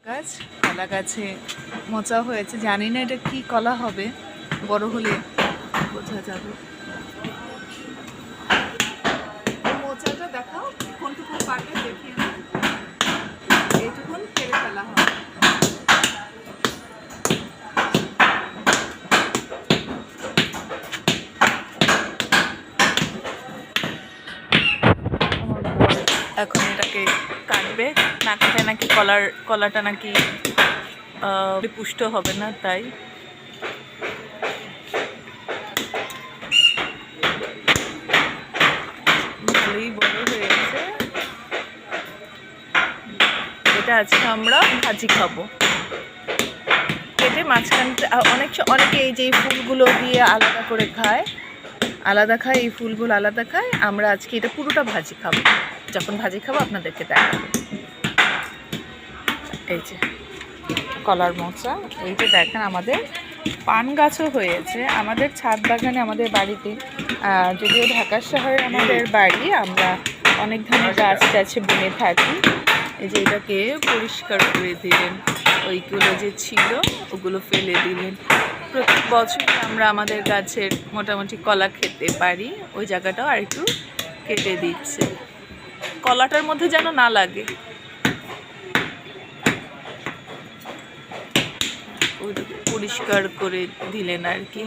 গাছ, কলা গাছে মোচা হয়েছে। জানি না এটা কি কলা হবে, বড় হলে বোঝা যাবে। মোচাটা দেখাও কোনটুকু পাকে দেখিয়ে না, এইটুকুন কেটে ফেলা হবে। এখন এটাকে কাটবে, না কাটে নাকি কলাটা নাকি পুষ্ট হবে না, তাই ভালোই বড় হয়েছে। এটা আজকে আমরা ভাজি খাবো। কেটে মাঝখানটা অনেকে এই যে এই ফুলগুলো দিয়ে আলাদা করে খায়, এই ফুলগুলো আলাদা খায়। আমরা আজকে এটা পুরোটা ভাজি খাবো। যখন ভাজি খাবো আপনাদেরকে দেখাবো। এই যে কলার মোচা, এই যে দেখেন আমাদের পান গাছও হয়েছে আমাদের ছাদ বাগানে, আমাদের বাড়িতে। যদিও ঢাকা শহরে আমাদের বাড়ি, আমরা অনেক ধরনের গাছ টাছে বনে থাকি। এই যে এটাকে পরিষ্কার করে দিলেন, ওইগুলো যে ছিল ওগুলো ফেলে দিলেন। প্রত্যেক বছরই আমরা আমাদের গাছের মোটামুটি কলা খেতে পারি। ওই জায়গাটাও আর একটু কেটে দিচ্ছে, কলাটার মধ্যে যেন না লাগে। পরিষ্কার করে দিলেন আর কি।